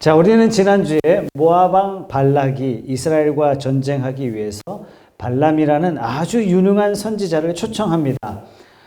자, 우리는 지난주에 모압 왕 발락이 이스라엘과 전쟁하기 위해서 발람이라는 아주 유능한 선지자를 초청합니다.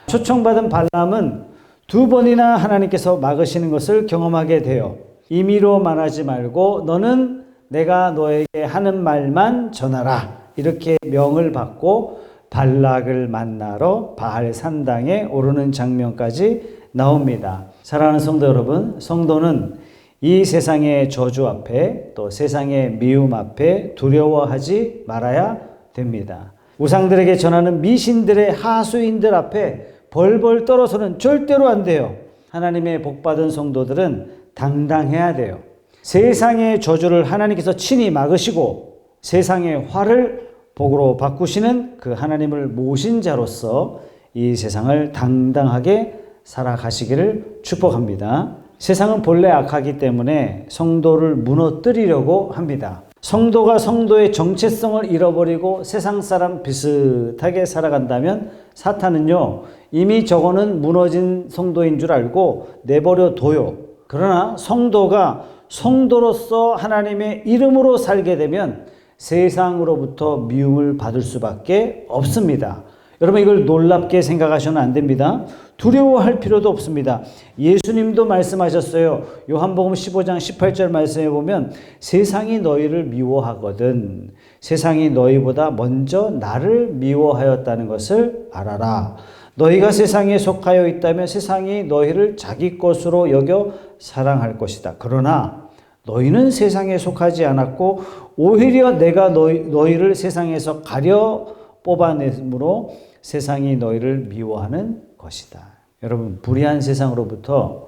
초청받은 발람은 두 번이나 하나님께서 막으시는 것을 경험하게 돼요. 임의로 말하지 말고 너는 내가 너에게 하는 말만 전하라. 이렇게 명을 받고 발락을 만나러 바알 산당에 오르는 장면까지 나옵니다. 사랑하는 성도 여러분, 성도는 이 세상의 저주 앞에 또 세상의 미움 앞에 두려워하지 말아야 됩니다. 우상들에게 전하는 미신들의 하수인들 앞에 벌벌 떨어서는 절대로 안 돼요. 하나님의 복받은 성도들은 당당해야 돼요. 세상의 저주를 하나님께서 친히 막으시고 세상의 화를 복으로 바꾸시는 그 하나님을 모신 자로서 이 세상을 당당하게 살아가시기를 축복합니다. 세상은 본래 악하기 때문에 성도를 무너뜨리려고 합니다. 성도가 성도의 정체성을 잃어버리고 세상 사람 비슷하게 살아간다면 사탄은요, 이미 저거는 무너진 성도인 줄 알고 내버려 둬요. 그러나 성도가 성도로서 하나님의 이름으로 살게 되면 세상으로부터 미움을 받을 수밖에 없습니다. 여러분, 이걸 놀랍게 생각하셔는 안 됩니다. 두려워할 필요도 없습니다. 예수님도 말씀하셨어요. 요한복음 15장 18절 말씀에 보면 세상이 너희를 미워하거든 세상이 너희보다 먼저 나를 미워하였다는 것을 알아라. 너희가 세상에 속하여 있다면 세상이 너희를 자기 것으로 여겨 사랑할 것이다. 그러나 너희는 세상에 속하지 않았고 오히려 내가 너희를 세상에서 가려 뽑아내므로 세상이 너희를 미워하는 것이다. 여러분, 불의한 세상으로부터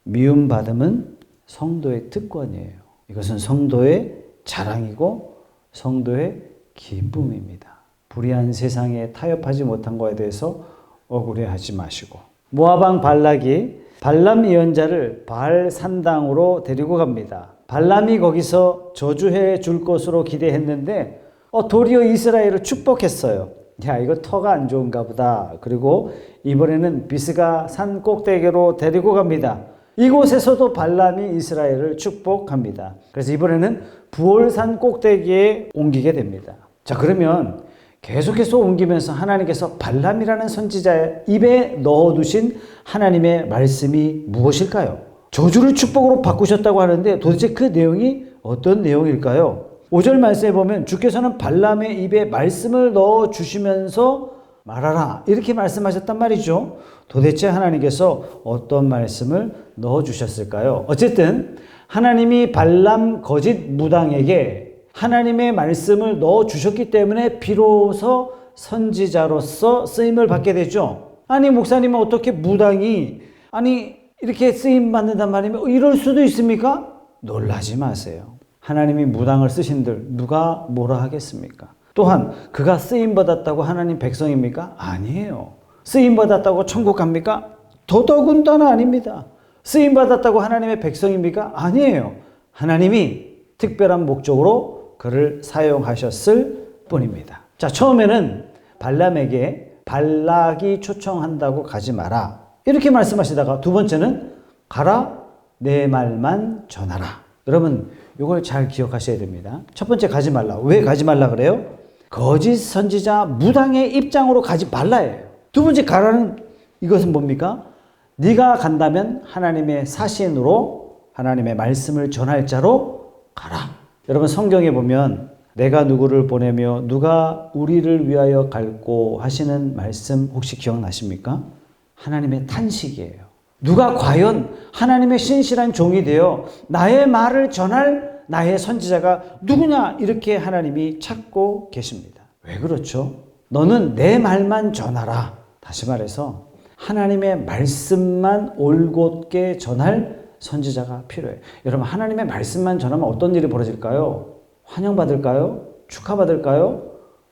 미움받음은 성도의 특권이에요. 이것은 성도의 자랑이고 성도의 기쁨입니다. 불의한 세상에 타협하지 못한 것에 대해서 억울해하지 마시고. 모압 왕 발락이 발람 예언자를 바알 산당으로 데리고 갑니다. 발람이 거기서 저주해 줄 것으로 기대했는데 도리어 이스라엘을 축복했어요. 야, 이거 터가 안 좋은가 보다. 그리고 이번에는 비스가 산 꼭대기로 데리고 갑니다. 이곳에서도 발람이 이스라엘을 축복합니다. 그래서 이번에는 부올산 꼭대기에 옮기게 됩니다. 자, 그러면 계속해서 옮기면서 하나님께서 발람이라는 선지자의 입에 넣어두신 하나님의 말씀이 무엇일까요? 저주를 축복으로 바꾸셨다고 하는데 도대체 그 내용이 어떤 내용일까요? 5절 말씀에 보면 주께서는 발람의 입에 말씀을 넣어주시면서 말하라 이렇게 말씀하셨단 말이죠. 도대체 하나님께서 어떤 말씀을 넣어주셨을까요? 어쨌든 하나님이 발람 거짓 무당에게 하나님의 말씀을 넣어주셨기 때문에 비로소 선지자로서 쓰임을 받게 되죠. 아니, 목사님은 어떻게 무당이 이렇게 쓰임 받는단 말이면 이럴 수도 있습니까? 놀라지 마세요. 하나님이 무당을 쓰신들 누가 뭐라 하겠습니까? 또한 그가 쓰임받았다고 하나님 백성입니까? 아니에요. 쓰임받았다고 천국 갑니까? 더더군다나 아닙니다. 쓰임받았다고 하나님의 백성입니까? 아니에요. 하나님이 특별한 목적으로 그를 사용하셨을 뿐입니다. 자, 처음에는 발람에게 발락이 초청한다고 가지 마라 이렇게 말씀하시다가 두 번째는 가라 내 말만 전하라. 여러분, 이걸 잘 기억하셔야 됩니다. 첫 번째, 가지 말라. 왜 가지 말라 그래요? 거짓 선지자 무당의 입장으로 가지 말라예요. 두 번째, 가라는 이것은 뭡니까? 네가 간다면 하나님의 사신으로 하나님의 말씀을 전할 자로 가라. 여러분, 성경에 보면 내가 누구를 보내며 누가 우리를 위하여 갈고 하시는 말씀 혹시 기억나십니까? 하나님의 탄식이에요. 누가 과연 하나님의 신실한 종이 되어 나의 말을 전할 나의 선지자가 누구냐 이렇게 하나님이 찾고 계십니다. 왜 그렇죠? 너는 내 말만 전하라. 다시 말해서 하나님의 말씀만 올곧게 전할 선지자가 필요해요. 여러분, 하나님의 말씀만 전하면 어떤 일이 벌어질까요? 환영받을까요? 축하받을까요?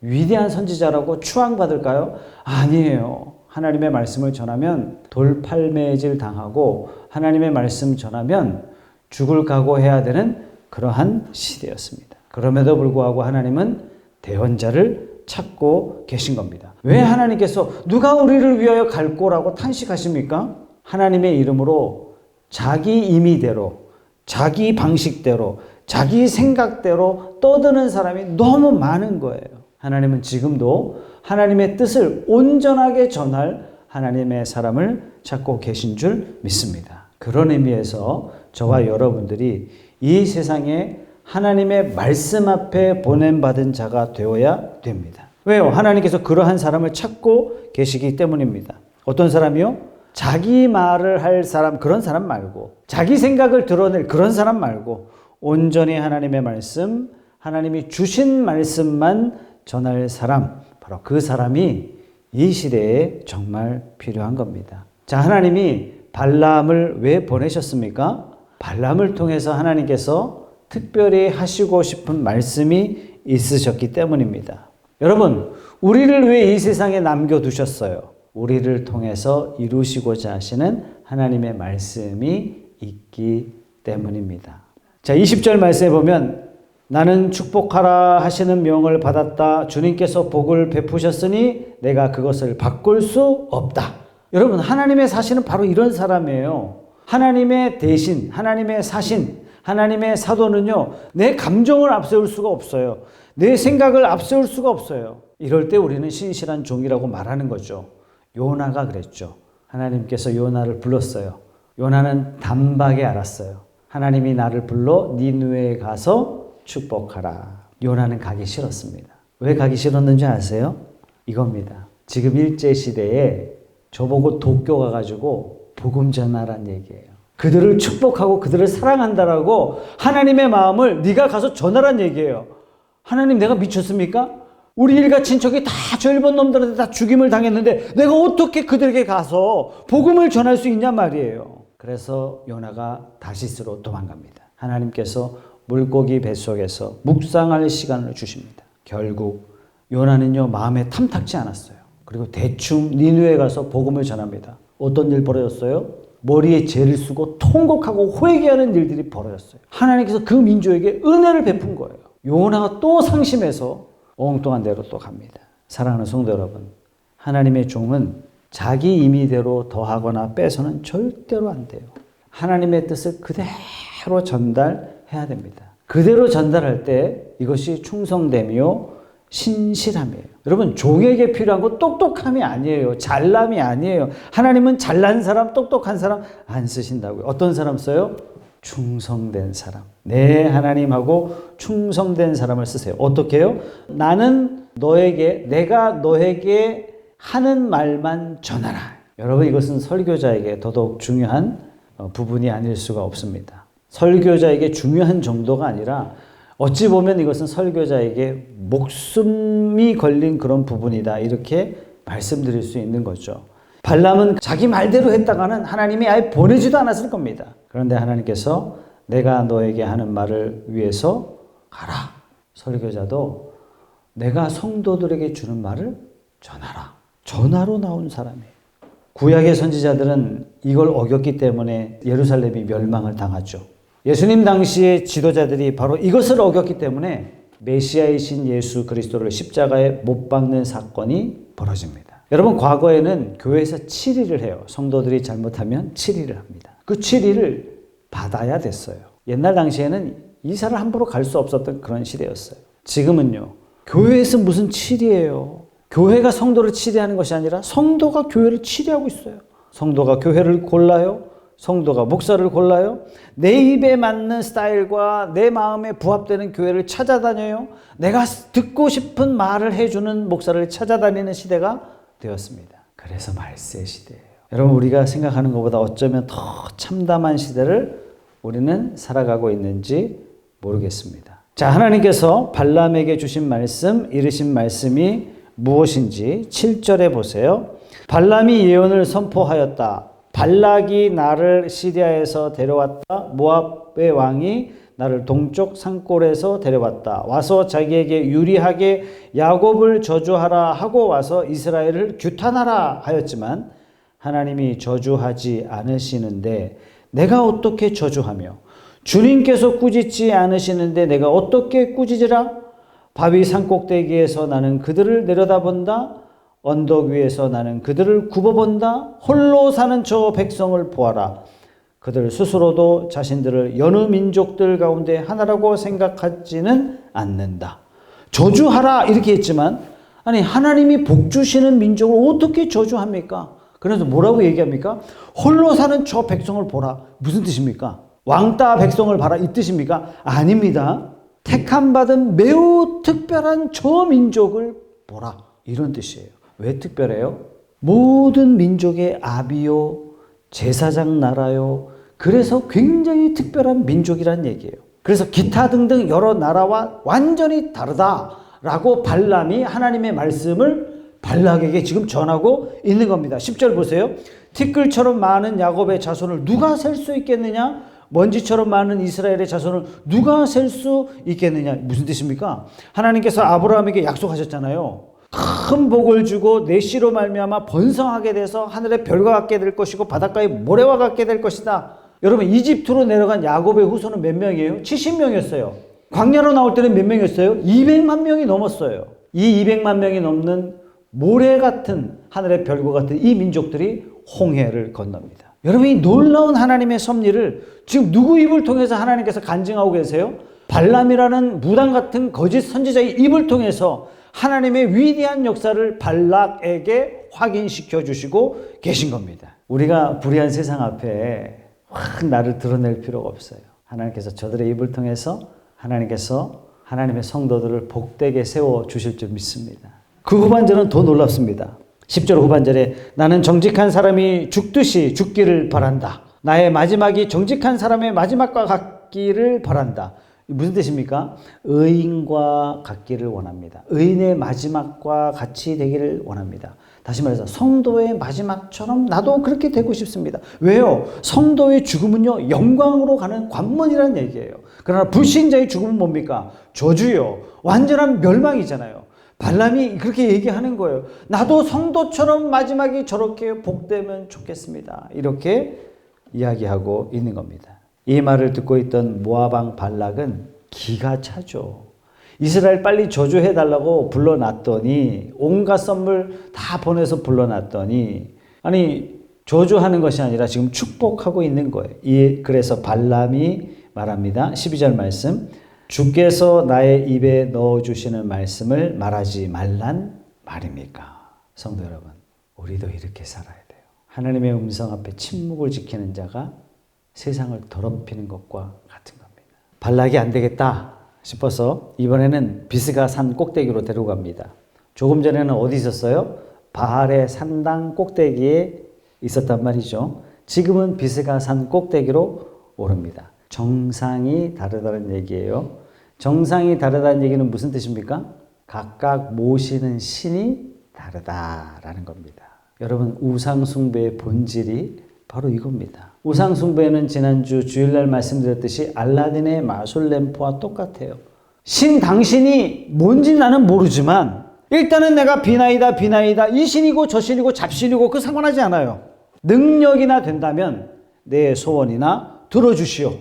위대한 선지자라고 추앙받을까요? 아니에요. 하나님의 말씀을 전하면 돌팔매질 당하고 하나님의 말씀 전하면 죽을 각오해야 되는 그러한 시대였습니다. 그럼에도 불구하고 하나님은 대언자를 찾고 계신 겁니다. 왜 하나님께서 누가 우리를 위하여 갈고라고 탄식하십니까? 하나님의 이름으로 자기 임의대로 자기 방식대로, 자기 생각대로 떠드는 사람이 너무 많은 거예요. 하나님은 지금도 하나님의 뜻을 온전하게 전할 하나님의 사람을 찾고 계신 줄 믿습니다. 그런 의미에서 저와 여러분들이 이 세상에 하나님의 말씀 앞에 보냄받은 자가 되어야 됩니다. 왜요? 하나님께서 그러한 사람을 찾고 계시기 때문입니다. 어떤 사람이요? 자기 말을 할 사람, 그런 사람 말고, 자기 생각을 드러낼 그런 사람 말고, 온전히 하나님의 말씀, 하나님이 주신 말씀만 전할 사람, 바로 그 사람이 이 시대에 정말 필요한 겁니다. 자, 하나님이 발람을 왜 보내셨습니까? 발람을 통해서 하나님께서 특별히 하시고 싶은 말씀이 있으셨기 때문입니다. 여러분, 우리를 왜 이 세상에 남겨두셨어요? 우리를 통해서 이루시고자 하시는 하나님의 말씀이 있기 때문입니다. 자, 20절 말씀에 보면 나는 축복하라 하시는 명을 받았다. 주님께서 복을 베푸셨으니 내가 그것을 바꿀 수 없다. 여러분, 하나님의 사신은 바로 이런 사람이에요. 하나님의 대신, 하나님의 사신, 하나님의 사도는요, 내 감정을 앞세울 수가 없어요. 내 생각을 앞세울 수가 없어요. 이럴 때 우리는 신실한 종이라고 말하는 거죠. 요나가 그랬죠. 하나님께서 요나를 불렀어요. 요나는 단박에 알았어요. 하나님이 나를 불러 니느웨에 가서 축복하라. 요나는 가기 싫었습니다. 왜 가기 싫었는지 아세요? 이겁니다. 지금 일제시대에 저보고 도쿄 가가지고 복음 전하란 얘기예요. 그들을 축복하고 그들을 사랑한다라고 하나님의 마음을 네가 가서 전하란 얘기예요. 하나님, 내가 미쳤습니까? 우리 일가 친척이 다 저 일본 놈들한테 다 죽임을 당했는데 내가 어떻게 그들에게 가서 복음을 전할 수 있냔 말이에요. 그래서 요나가 다시스로 도망갑니다. 하나님께서 물고기 뱃속에서 묵상할 시간을 주십니다. 결국 요나는요, 마음에 탐탁지 않았어요. 그리고 대충 니느웨에 가서 복음을 전합니다. 어떤 일 벌어졌어요? 머리에 죄를 쓰고 통곡하고 회개하는 일들이 벌어졌어요. 하나님께서 그 민족에게 은혜를 베푼 거예요. 요나가 또 상심해서 엉뚱한 데로 또 갑니다. 사랑하는 성도 여러분, 하나님의 종은 자기 임의대로 더하거나 빼서는 절대로 안 돼요. 하나님의 뜻을 그대로 전달해야 됩니다. 그대로 전달할 때 이것이 충성됨이요 신실함이에요. 여러분, 종에게 필요한 건 똑똑함이 아니에요. 잘남이 아니에요. 하나님은 잘난 사람, 똑똑한 사람 안 쓰신다고요. 어떤 사람 써요? 충성된 사람. 네, 하나님하고 충성된 사람을 쓰세요. 어떻게 해요? 나는 너에게, 내가 너에게 하는 말만 전하라. 여러분, 이것은 설교자에게 더더욱 중요한 부분이 아닐 수가 없습니다. 설교자에게 중요한 정도가 아니라 어찌 보면 이것은 설교자에게 목숨이 걸린 그런 부분이다. 이렇게 말씀드릴 수 있는 거죠. 발람은 자기 말대로 했다가는 하나님이 아예 보내지도 않았을 겁니다. 그런데 하나님께서 내가 너에게 하는 말을 위해서 가라. 설교자도 내가 성도들에게 주는 말을 전하라. 전하로 나온 사람이에요. 구약의 선지자들은 이걸 어겼기 때문에 예루살렘이 멸망을 당하죠. 예수님 당시의 지도자들이 바로 이것을 어겼기 때문에 메시아이신 예수 그리스도를 십자가에 못 박는 사건이 벌어집니다. 여러분, 과거에는 교회에서 7일을 해요. 성도들이 잘못하면 7일을 합니다. 그 7일을 받아야 됐어요. 옛날 당시에는 이사를 함부로 갈 수 없었던 그런 시대였어요. 지금은요, 교회에서 무슨 7이에요? 교회가 성도를 치리하는 것이 아니라 성도가 교회를 치리하고 있어요. 성도가 교회를 골라요. 성도가 목사를 골라요. 내 입에 맞는 스타일과 내 마음에 부합되는 교회를 찾아다녀요. 내가 듣고 싶은 말을 해주는 목사를 찾아다니는 시대가 되었습니다. 그래서 말세 시대예요. 여러분, 우리가 생각하는 것보다 어쩌면 더 참담한 시대를 우리는 살아가고 있는지 모르겠습니다. 자, 하나님께서 발람에게 주신 말씀, 이르신 말씀이 무엇인지 7절에 보세요. 발람이 예언을 선포하였다. 발락이 나를 시리아에서 데려왔다. 모압의 왕이 나를 동쪽 산골에서 데려왔다. 와서 자기에게 유리하게 야곱을 저주하라 하고 와서 이스라엘을 규탄하라 하였지만 하나님이 저주하지 않으시는데 내가 어떻게 저주하며 주님께서 꾸짖지 않으시는데 내가 어떻게 꾸짖으라? 바위 산꼭대기에서 나는 그들을 내려다본다. 언덕 위에서 나는 그들을 굽어본다. 홀로 사는 저 백성을 보아라. 그들 스스로도 자신들을 여느 민족들 가운데 하나라고 생각하지는 않는다. 저주하라 이렇게 했지만 아니 하나님이 복 주시는 민족을 어떻게 저주합니까? 그래서 뭐라고 얘기합니까? 홀로 사는 저 백성을 보라. 무슨 뜻입니까? 왕따 백성을 봐라 이 뜻입니까? 아닙니다. 택함 받은 매우 특별한 저 민족을 보라 이런 뜻이에요. 왜 특별해요? 모든 민족의 아비요 제사장 나라요. 그래서 굉장히 특별한 민족이란 얘기예요. 그래서 기타 등등 여러 나라와 완전히 다르다라고 발람이 하나님의 말씀을 발락에게 지금 전하고 있는 겁니다. 10절 보세요. 티끌처럼 많은 야곱의 자손을 누가 셀 수 있겠느냐? 먼지처럼 많은 이스라엘의 자손을 누가 셀 수 있겠느냐? 무슨 뜻입니까? 하나님께서 아브라함에게 약속하셨잖아요. 큰 복을 주고 내 씨로 말미암아 번성하게 돼서 하늘의 별과 같게 될 것이고 바닷가의 모래와 같게 될 것이다. 여러분 이집트로 내려간 야곱의 후손은 몇 명이에요? 70명이었어요. 광야로 나올 때는 몇 명이었어요? 200만 명이 넘었어요. 이 200만 명이 넘는 모래 같은 하늘의 별과 같은 이 민족들이 홍해를 건넙니다. 여러분 이 놀라운 하나님의 섭리를 지금 누구 입을 통해서 하나님께서 간증하고 계세요? 발람이라는 무당 같은 거짓 선지자의 입을 통해서 하나님의 위대한 역사를 발락에게 확인시켜 주시고 계신 겁니다. 우리가 불의한 세상 앞에 확 나를 드러낼 필요가 없어요. 하나님께서 저들의 입을 통해서 하나님께서 하나님의 성도들을 복되게 세워 주실 줄 믿습니다. 그 후반절은 더 놀랍습니다. 10절 후반절에 나는 정직한 사람이 죽듯이 죽기를 바란다. 나의 마지막이 정직한 사람의 마지막과 같기를 바란다. 무슨 뜻입니까? 의인과 같기를 원합니다. 의인의 마지막과 같이 되기를 원합니다. 다시 말해서 성도의 마지막처럼 나도 그렇게 되고 싶습니다. 왜요? 성도의 죽음은요 영광으로 가는 관문이라는 얘기예요. 그러나 불신자의 죽음은 뭡니까? 저주요. 완전한 멸망이잖아요. 발람이 그렇게 얘기하는 거예요. 나도 성도처럼 마지막이 저렇게 복되면 좋겠습니다. 이렇게 이야기하고 있는 겁니다. 이 말을 듣고 있던 모압 왕 발락은 기가 차죠. 이스라엘 빨리 저주해달라고 불러놨더니 온갖 선물 다 보내서 불러놨더니 아니 저주하는 것이 아니라 지금 축복하고 있는 거예요. 그래서 발람이 말합니다. 12절 말씀 주께서 나의 입에 넣어주시는 말씀을 말하지 말란 말입니까? 성도 여러분 우리도 이렇게 살아야 돼요. 하나님의 음성 앞에 침묵을 지키는 자가 세상을 더럽히는 것과 같은 겁니다. 발락이 안 되겠다 싶어서 이번에는 비스가 산 꼭대기로 데려갑니다. 조금 전에는 어디 있었어요? 바알의 산당 꼭대기에 있었단 말이죠. 지금은 비스가 산 꼭대기로 오릅니다. 정상이 다르다는 얘기예요. 정상이 다르다는 얘기는 무슨 뜻입니까? 각각 모시는 신이 다르다라는 겁니다. 여러분 우상숭배의 본질이 바로 이겁니다. 우상숭배는 지난주 주일날 말씀드렸듯이 알라딘의 마술램프와 똑같아요. 신 당신이 뭔지 나는 모르지만 일단은 내가 비나이다 이 신이고 저 신이고 잡신이고 그 상관하지 않아요. 능력이나 된다면 내 소원이나 들어주시오.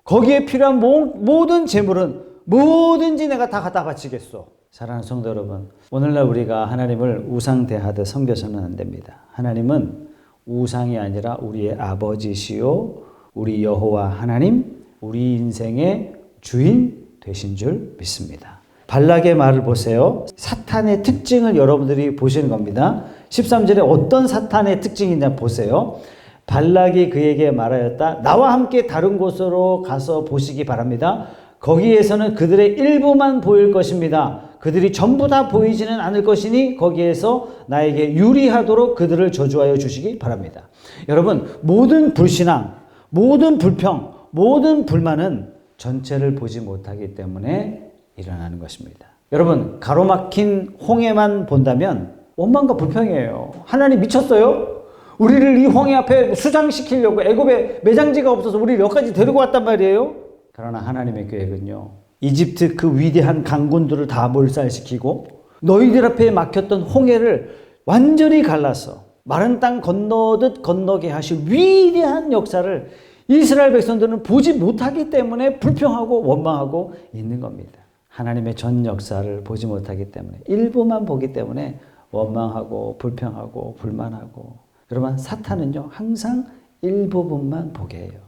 거기에 필요한 모든 재물은 뭐든지 내가 다 갖다 바치겠소. 사랑하는 성도 여러분 오늘날 우리가 하나님을 우상대하듯 섬겨서는 안 됩니다. 하나님은 우상이 아니라 우리의 아버지시요 우리 여호와 하나님 우리 인생의 주인 되신 줄 믿습니다. 발락의 말을 보세요. 사탄의 특징을 여러분들이 보시는 겁니다. 13절에 어떤 사탄의 특징이냐 보세요. 발락이 그에게 말하였다. 나와 함께 다른 곳으로 가서 보시기 바랍니다. 거기에서는 그들의 일부만 보일 것입니다. 그들이 전부 다 보이지는 않을 것이니 거기에서 나에게 유리하도록 그들을 저주하여 주시기 바랍니다. 여러분 모든 불신앙, 모든 불평, 모든 불만은 전체를 보지 못하기 때문에 일어나는 것입니다. 여러분 가로막힌 홍해만 본다면 원망과 불평이에요. 하나님 미쳤어요? 우리를 이 홍해 앞에 수장시키려고 애굽에 매장지가 없어서 우리를 여기까지 데리고 왔단 말이에요. 그러나 하나님의 계획은요. 이집트 그 위대한 강군들을 다 몰살시키고 너희들 앞에 막혔던 홍해를 완전히 갈라서 마른 땅 건너듯 건너게 하실 위대한 역사를 이스라엘 백성들은 보지 못하기 때문에 불평하고 원망하고 있는 겁니다. 하나님의 전 역사를 보지 못하기 때문에 일부만 보기 때문에 원망하고 불평하고 불만하고 여러분 사탄은요 항상 일부분만 보게 해요.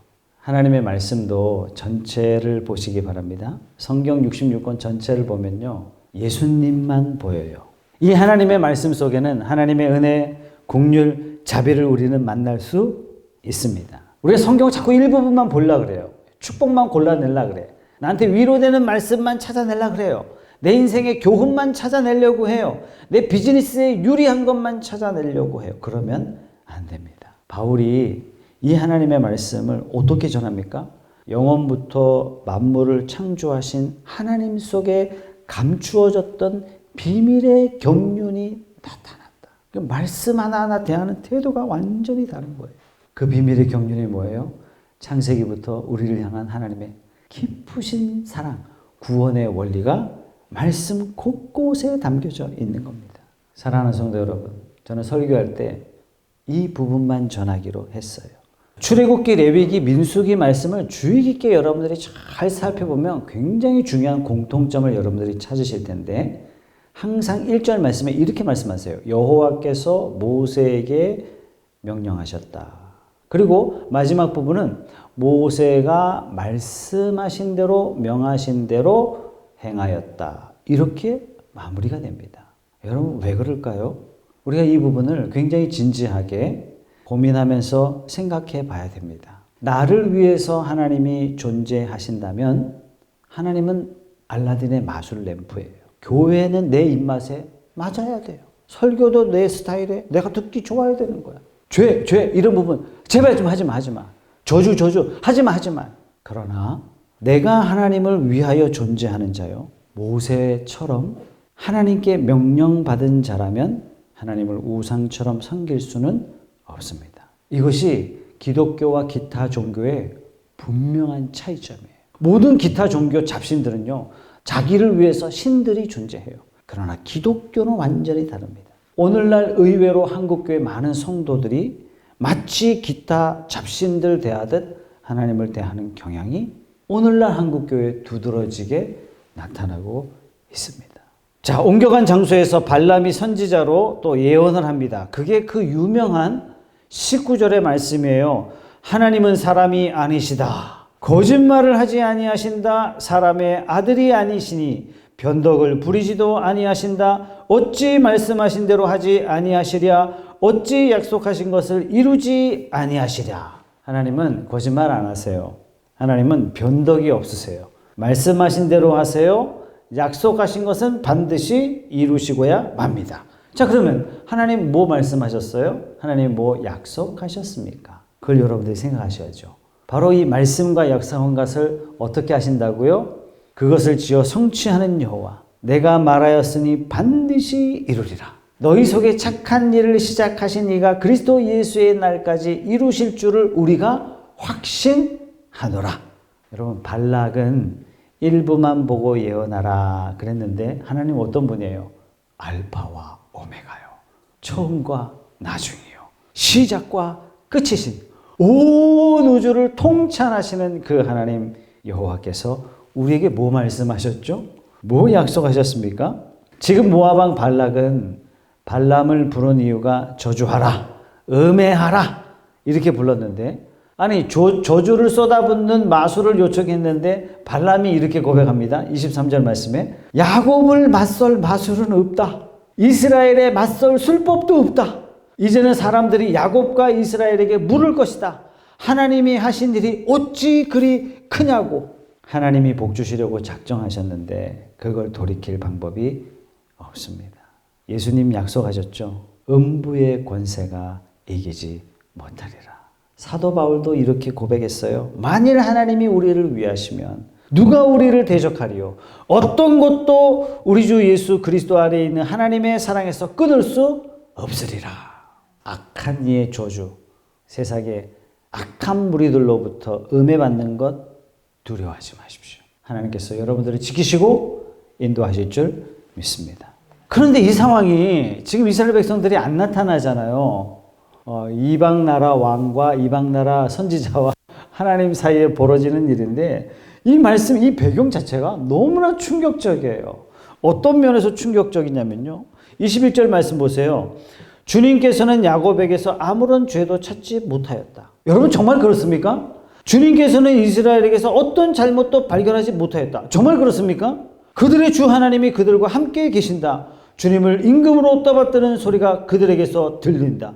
하나님의 말씀도 전체를 보시기 바랍니다. 성경 66권 전체를 보면요, 예수님만 보여요. 이 하나님의 말씀 속에는 하나님의 은혜, 긍휼, 자비를 우리는 만날 수 있습니다. 우리가 성경을 자꾸 일부분만 보려고 그래요. 축복만 골라내려고 그래. 나한테 위로되는 말씀만 찾아내려고 그래요. 내 인생의 교훈만 찾아내려고 해요. 내 비즈니스에 유리한 것만 찾아내려고 해요. 그러면 안 됩니다. 바울이 이 하나님의 말씀을 어떻게 전합니까? 영원부터 만물을 창조하신 하나님 속에 감추어졌던 비밀의 경륜이 나타났다. 그 말씀 하나하나 대하는 태도가 완전히 다른 거예요. 그 비밀의 경륜이 뭐예요? 창세기부터 우리를 향한 하나님의 깊으신 사랑, 구원의 원리가 말씀 곳곳에 담겨져 있는 겁니다. 사랑하는 성도 여러분, 저는 설교할 때 이 부분만 전하기로 했어요. 출애굽기, 레위기, 민수기 말씀을 주의 깊게 여러분들이 잘 살펴보면 굉장히 중요한 공통점을 여러분들이 찾으실 텐데, 항상 1절 말씀에 이렇게 말씀하세요. 여호와께서 모세에게 명령하셨다. 그리고 마지막 부분은 모세가 말씀하신 대로 명하신 대로 행하였다. 이렇게 마무리가 됩니다. 여러분 왜 그럴까요? 우리가 이 부분을 굉장히 진지하게 고민하면서 생각해 봐야 됩니다. 나를 위해서 하나님이 존재하신다면 하나님은 알라딘의 마술 램프예요. 교회는 내 입맛에 맞아야 돼요. 설교도 내 스타일에 내가 듣기 좋아야 되는 거야. 죄 이런 부분 제발 좀 하지 마. 저주 하지 마. 그러나 내가 하나님을 위하여 존재하는 자요, 모세처럼 하나님께 명령받은 자라면 하나님을 우상처럼 섬길 수는 없습니다. 이것이 기독교와 기타 종교의 분명한 차이점이에요. 모든 기타 종교 잡신들은요, 자기를 위해서 신들이 존재해요. 그러나 기독교는 완전히 다릅니다. 오늘날 의외로 한국교회 많은 성도들이 마치 기타 잡신들 대하듯 하나님을 대하는 경향이 오늘날 한국교회에 두드러지게 나타나고 있습니다. 자, 옮겨간 장소에서 발람이 선지자로 또 예언을 합니다. 그게 그 유명한 19절의 말씀이에요. 하나님은 사람이 아니시다. 거짓말을 하지 아니하신다. 사람의 아들이 아니시니 변덕을 부리지도 아니하신다. 어찌 말씀하신 대로 하지 아니하시랴. 어찌 약속하신 것을 이루지 아니하시랴. 하나님은 거짓말 안 하세요. 하나님은 변덕이 없으세요. 말씀하신 대로 하세요. 약속하신 것은 반드시 이루시고야 맙니다. 자, 그러면 하나님 뭐 말씀하셨어요? 하나님 뭐 약속하셨습니까? 그걸 여러분들이 생각하셔야죠. 바로 이 말씀과 약속한 것을 어떻게 하신다고요? 그것을 지어 성취하는 여호와, 내가 말하였으니 반드시 이루리라. 너희 속에 착한 일을 시작하신 이가 그리스도 예수의 날까지 이루실 줄을 우리가 확신하노라. 여러분, 발락은 일부만 보고 예언하라 그랬는데 하나님 어떤 분이에요? 알파와 오메가요. 처음과 나중이요. 시작과 끝이신 온 우주를 통찰하시는 그 하나님 여호와께서 우리에게 뭐 말씀하셨죠? 뭐 약속하셨습니까? 지금 모압 왕 발락은 발람을 부른 이유가 저주하라, 음해하라 이렇게 불렀는데, 아니 저주를 쏟아붓는 마술을 요청했는데 발람이 이렇게 고백합니다. 23절 말씀에 야곱을 맞설 마술은 없다. 이스라엘에 맞설 술법도 없다. 이제는 사람들이 야곱과 이스라엘에게 물을 것이다. 하나님이 하신 일이 어찌 그리 크냐고. 하나님이 복 주시려고 작정하셨는데 그걸 돌이킬 방법이 없습니다. 예수님 약속하셨죠. 음부의 권세가 이기지 못하리라. 사도 바울도 이렇게 고백했어요. 만일 하나님이 우리를 위하시면 누가 우리를 대적하리요? 어떤 것도 우리 주 예수 그리스도 안에 있는 하나님의 사랑에서 끊을 수 없으리라. 악한 이의 저주, 세상의 악한 무리들로부터 음해받는 것 두려워하지 마십시오. 하나님께서 여러분들을 지키시고 인도하실 줄 믿습니다. 그런데 이 상황이 지금 이스라엘 백성들이 안 나타나잖아요. 이방 나라 왕과 이방 나라 선지자와 하나님 사이에 벌어지는 일인데, 이 말씀, 이 배경 자체가 너무나 충격적이에요. 어떤 면에서 충격적이냐면요, 21절 말씀 보세요. 주님께서는 야곱에게서 아무런 죄도 찾지 못하였다. 여러분 정말 그렇습니까? 주님께서는 이스라엘에게서 어떤 잘못도 발견하지 못하였다. 정말 그렇습니까? 그들의 주 하나님이 그들과 함께 계신다. 주님을 임금으로 떠받드는 소리가 그들에게서 들린다.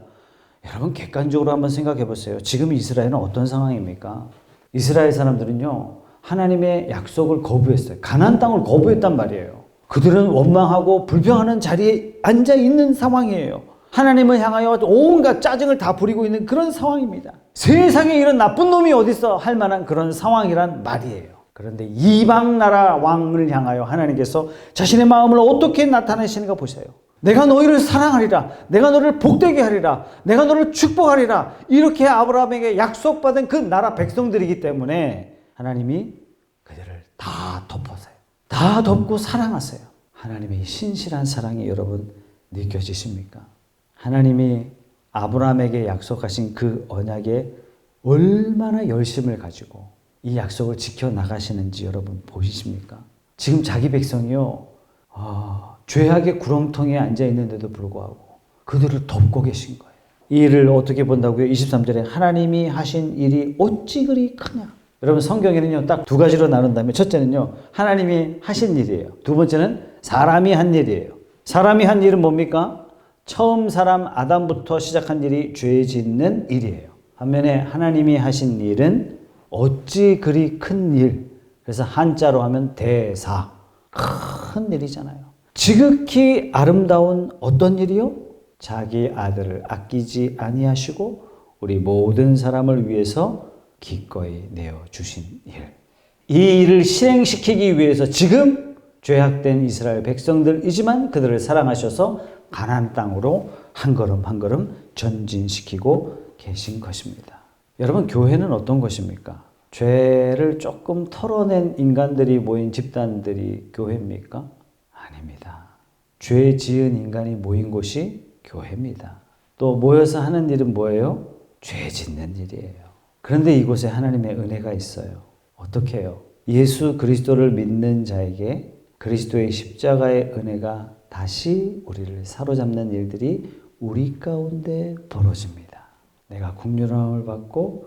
여러분 객관적으로 한번 생각해 보세요. 지금 이스라엘은 어떤 상황입니까? 이스라엘 사람들은요, 하나님의 약속을 거부했어요. 가나안 땅을 거부했단 말이에요. 그들은 원망하고 불평하는 자리에 앉아 있는 상황이에요. 하나님을 향하여 온갖 짜증을 다 부리고 있는 그런 상황입니다. 세상에 이런 나쁜 놈이 어딨어 할 만한 그런 상황이란 말이에요. 그런데 이방 나라 왕을 향하여 하나님께서 자신의 마음을 어떻게 나타내시는가 보세요. 내가 너희를 사랑하리라. 내가 너를 복되게 하리라. 내가 너를 축복하리라. 이렇게 아브라함에게 약속받은 그 나라 백성들이기 때문에 하나님이 그들을 다 덮어서요. 다 덮고 사랑하세요. 하나님의 신실한 사랑이 여러분 느껴지십니까? 하나님이 아브라함에게 약속하신 그 언약에 얼마나 열심을 가지고 이 약속을 지켜나가시는지 여러분 보이십니까? 지금 자기 백성이요, 죄악의 구렁텅이에 앉아있는데도 불구하고 그들을 덮고 계신 거예요. 이 일을 어떻게 본다고요? 23절에 하나님이 하신 일이 어찌 그리 크냐? 여러분 성경에는요 딱 두 가지로 나눈다면, 첫째는요 하나님이 하신 일이에요. 두 번째는 사람이 한 일이에요. 사람이 한 일은 뭡니까? 처음 사람 아담부터 시작한 일이 죄 짓는 일이에요. 반면에 하나님이 하신 일은 어찌 그리 큰 일. 그래서 한자로 하면 대사. 큰 일이잖아요. 지극히 아름다운 어떤 일이요? 자기 아들을 아끼지 아니하시고 우리 모든 사람을 위해서 기꺼이 내어주신 일. 이 일을 실행시키기 위해서 지금 죄악된 이스라엘 백성들이지만 그들을 사랑하셔서 가나안 땅으로 한 걸음 한 걸음 전진시키고 계신 것입니다. 여러분 교회는 어떤 것입니까? 죄를 조금 털어낸 인간들이 모인 집단들이 교회입니까? 아닙니다. 죄 지은 인간이 모인 곳이 교회입니다. 또 모여서 하는 일은 뭐예요? 죄 짓는 일이에요. 그런데 이곳에 하나님의 은혜가 있어요. 어떻게 해요? 예수 그리스도를 믿는 자에게 그리스도의 십자가의 은혜가 다시 우리를 사로잡는 일들이 우리 가운데 벌어집니다. 내가 긍휼함을 받고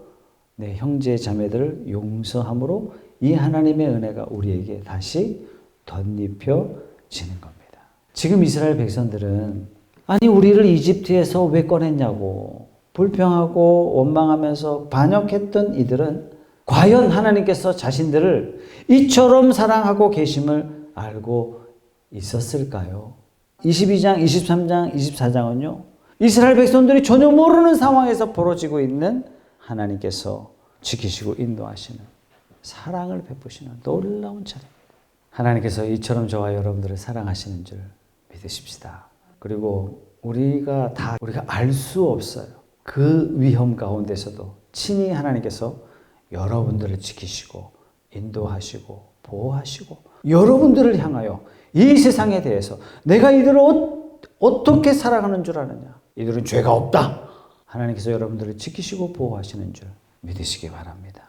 내 형제 자매들을 용서함으로 이 하나님의 은혜가 우리에게 다시 덧입혀지는 겁니다. 지금 이스라엘 백성들은 아니 우리를 이집트에서 왜 꺼냈냐고 불평하고 원망하면서 반역했던 이들은 과연 하나님께서 자신들을 이처럼 사랑하고 계심을 알고 있었을까요? 22장, 23장, 24장은요. 이스라엘 백성들이 전혀 모르는 상황에서 벌어지고 있는 하나님께서 지키시고 인도하시는 사랑을 베푸시는 놀라운 차례입니다. 하나님께서 이처럼 저와 여러분들을 사랑하시는 줄 믿으십시다. 그리고 우리가 알 수 없어요. 그 위험 가운데서도 친히 하나님께서 여러분들을 지키시고 인도하시고 보호하시고 여러분들을 향하여 이 세상에 대해서 내가 이들을 어떻게 살아가는 줄 아느냐? 이들은 죄가 없다. 하나님께서 여러분들을 지키시고 보호하시는 줄 믿으시기 바랍니다.